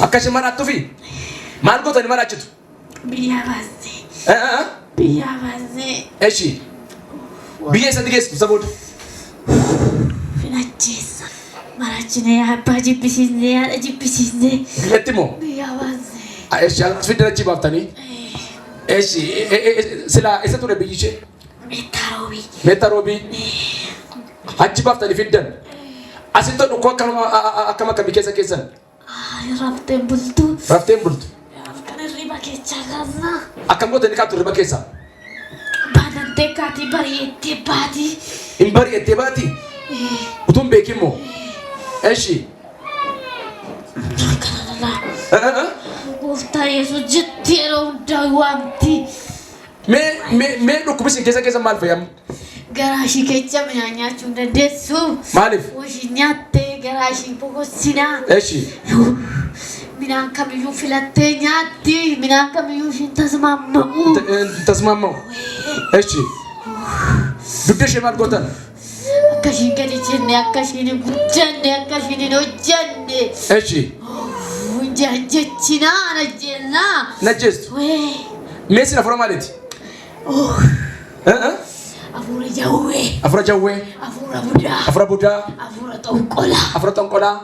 Akkasi maraattuu fi maal gootanii maraachitu? Biyya baasee. Biyya baasee. Eeshi biyya eessatti geessitu saboota? Filacheessa. Maraachine abbaa jibbisiisnee haadha jibbisiisnee. Biyyatti moo? Biyya baasee. Eeshi alatti fiddan achi baaftanii? Eeshi silaa eessa ture biyyi ishee? Meettaroobii. Meettaroobii. Achi baaftanii fiddan. Asitti dhukkoo akkam akkamii keessa keessan? Rafteen bultu. Rafteen bultu. Kan hirriba keechaa kaasnaa. Akkam gootanii kaatu hirriba keessaa? Baadantee kaatii bari'ettee baati. Hin bari'ettee baati? Utuun beekin moo? Eeshi. Kanadala. Gooftaa Yesuus jetti yeroo hundaa waamti. Mee dhukkubisiin keessa maal fayyamu? Garaa ishii keessa midhaan nyaachuu hin dandeessu. Maaliif? Hoshi nyaattee garaa ishii boqossinaa. Eeshi. Midhaan kamiyyuu filattee nyaatti. Midhaan kamiyyuu ishiin tasmaammamu. Tasmaammamu. Eeshi. Dugda ishee maal gootan? Akka ishiin gadi jenne, akka ishiin hin guddanne, akka ishiin hin hojjanne. Eeshi. Jechinaa na jennaa. Na jeestu? Meessiin afura maaliiti? Afura jawwee. Afura jawwee. Afura budaa. Afura budaa. Afura xonqolaa. Afura xonqolaa.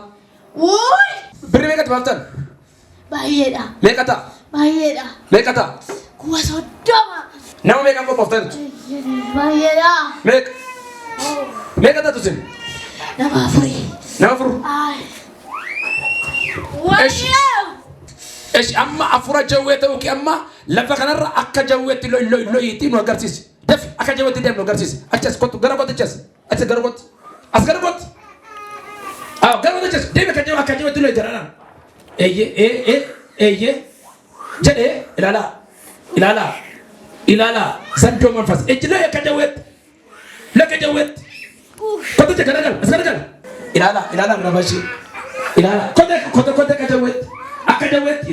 Wuuy! Birri meeqatti baaftan? Baay'eedha. Meeqata? Baay'eedha. Meeqata? 30. Nama meeqan qophooftantu? Baay'eedha. Meeqa? Meeqata tusin? Nama afurii. Nama afur? Wayyoo! Eeshi amma afura jawwee ta'uu kee amma lafa kanarra akka jawweetti loyiitii nu agarsiisi. Dafi akka jawweetti deemnu agarsiisi. Achas kottu gara kottu achas. Achas gara kottu. As gara kottu. Gara kottu achas. Deemi akka jawweetti loyi jaraadhaan. Eeyyee. Jedhee ilaalaa. Sandoo manfas. Ejjiloo akka jawweetti. Lakka jawweetti. Kottu achas gara as gara gala. Ilaalaa rabashii. Ilaalaa. Kotte akka jawweetti. Akka jawweetti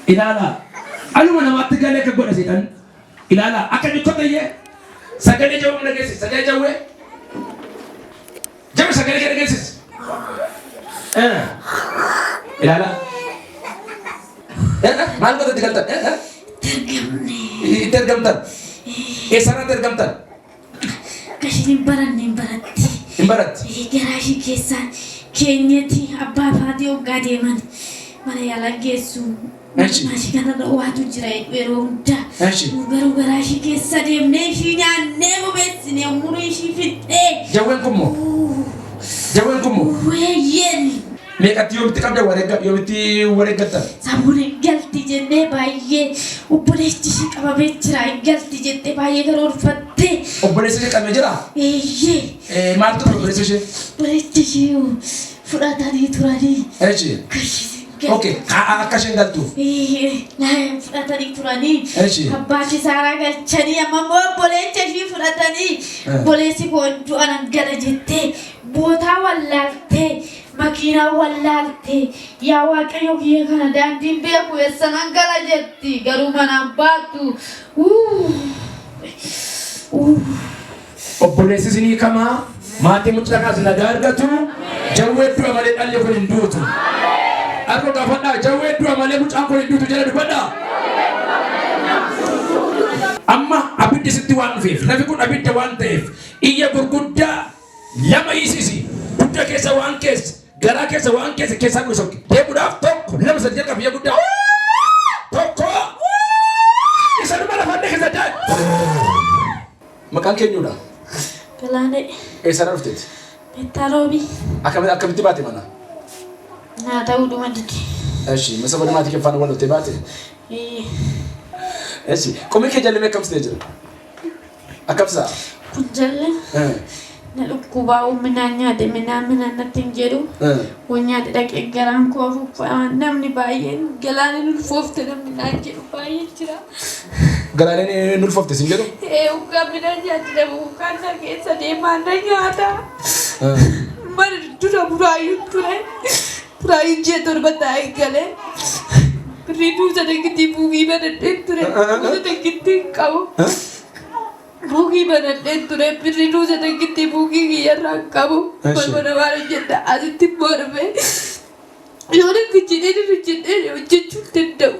ilaalaa. Aluma namaatti galee akka godha seetan. Ilaalaa. Akka jikkotayyee sagalee jawwee mana geessis. Sagalee jawwee. Jawwee sagalee kana geessis. Ilaalaa. Maal gootatti galtan? Itti ergamtan. Eessarratti ergamtan? Kashin hin baratti. Hin baratti? Garaa ishii keessaa keenyatti abbaa faatii hoggaa deeman mana yaalaa geessu. Maashii kanarra waatu jira yeroo hundaa. Garuu garaa ishii keessa deemnee ishii nyaannee bobeessinee umurii ishii fixxee. Jawween kun moo? Weeyyeen. Meeqatti yoomitti qabda yoomitti wareeggatta? Samuun hin galti jennee baay'ee obboleessi ishii qabamee jira hin galti jettee baay'ee garoorfattee. Obboleessi ishee qabamee jira? Eeyyee. Maaltu ture obboleessi ishee? Obboleessi ishee fudhatanii turanii. Eechi. Okay, akka isheen galtuuf. Fudhatanii turanii. Abbaa kisaaraa galchanii amma immoo obboleessi ishii fudhatanii. Obboleessi koo du'a nan gala jettee bootaa wallaaltee. Makiinaa wallaaltee yaa waaqayyo kiyya kana daandiin beeku eessanan gala jetti garuu manaan baattu. Obboleessi isinii kamaa maatii mucaa kaas nagaa argatu jawwee du'a malee dhalli kun hin duutu. Argo gaafadhaa jawwee du'a malee mucaan kun hin duutu jala dubbadhaa. Amma abiddi sitti waan dhufeef lafi kun abidda waan ta'eef iyya gurguddaa lama hiisisi guddaa keessa waan keessa. Garaa keessa waan keessaa guddaa sokke. Deemuudhaaf tokko lama sadi jalqaba biyya guddaa. Tokko. Isa dhuma lafa adda keessa daa'e. Maqaan keenyuudha? Galaanee. Eessarraa dhufteeti? Meettaroobii. Akkamitti baate mana? Nyaata hunduma dide. Eeshi, masa bada maatii keeffaan wal dhuftee baate? Eeshi, qomii kee jallimee akkamsitee jira? Akkamsaa? Kun jalle. Na dhukkubaa uuminaan nyaate midhaan natti hin jedhu. Nyaate dhaqee garaan koo namni baay'een galaaneen ulfoofte namni naan jedhu baay'ee jira. Galaaneen ulfoofte sin jedhu? Ugaa midhaan nyaate nama ugaan na keessa deemaa na nyaata. Mana dura buraayyuu ture. Buraayyuu ji'a torba taa'ee galee. Riduu sana giddii buufii badadhee ture. Gosa giddii hin qabu. buki banan ture pirinu sedekiti buki yarra kamu mana mana jeda aditi borbe yore kecil cucu tendau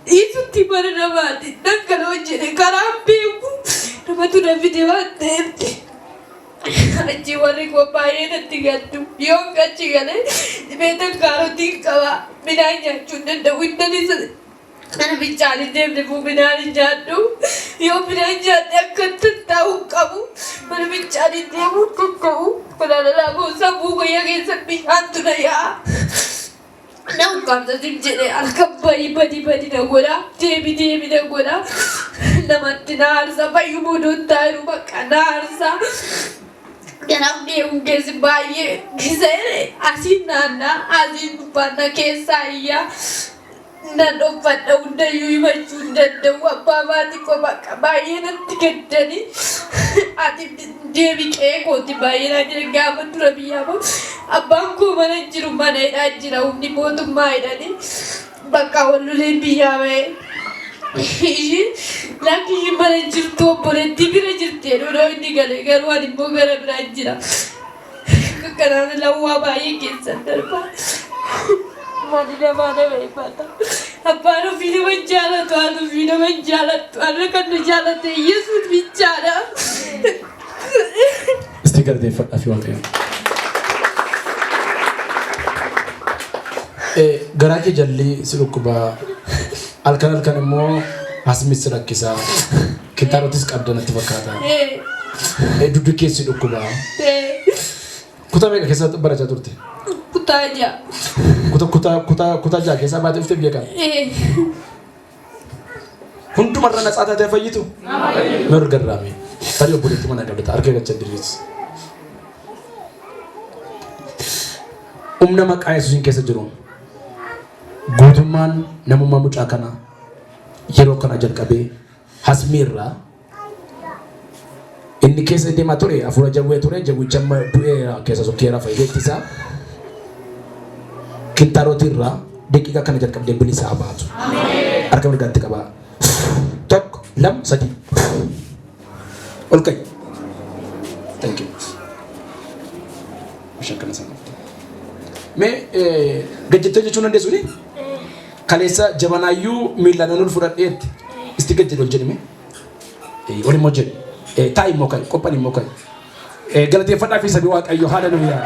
itu tiba nama di kalau jadi karampi nama tu nabi dewa tete aji wari ko paye nanti gatu yong kaci gale beta karo tingkawa minanya cunda dawin dari Mana bicara dia bu binari jadu, yo binari jadu akan tahu kamu. Mana bicara dia bu tahu, kalau ada lagu sabu kaya kisah pihantu naya. Nau kamu tu jadi alkap badi nagora, debi nagora. Namati narsa, bayu mudu taru makanarsa. Jangan dia mungkin sebaik, kisah asin nana, asin pana kisah iya. Nadopat udah yui maju dan dewa bawa di kobak bayi nanti kedani ati dia bikin kau ti bayi nanti gaman tu rabi apa abangku mana jiru mana aja lah di bodoh mai dani bakal lu biaya ini lagi mana jiru tu boleh tiga jiru tiada orang ini gara wadi bogara berajira kerana lawa bayi kisah terpa Madina mana beripata. Apa orang film menjalan tu, ada film menjalan tu, ada kan menjalan tu, Yesus bicara. Sticker deh, afi waktu. Garage jalli silukuba alkan emo asmis rakisa kita rotis kabda nanti bakata. Duduk kesi silukuba. Kuta mereka kisah beraja turti. Kuta aja. Kuta aja kisah baca ufte biarkan. Untuk marana saat ada apa itu? Merger rame. Tadi boleh tu mana kalau tak arke kacau diris. Nama kaya susun kisah jerung. Guduman namu mamut akana. Yerokan ajar kabe hasmirra. Inni keessa deemaa ture afura jawwicha du'eera keessa sokkeera fayyadamtisa kintaarootirraa daqiiqaa kana jalqabdee bilisaa baatu harka mirgaatti qabaa tokko lama sadi ol ka'i thank you shakkana sana mee gajjettoo jechuun dandeessu ni kaleessa jabanaayyuu miilaan ol fudhadheetti isti gajjedhu ol jedhime ol immoo jedhe ta'i mokai, kopani mokai. Galatia fada fi sabi waaqayyo hallelujah.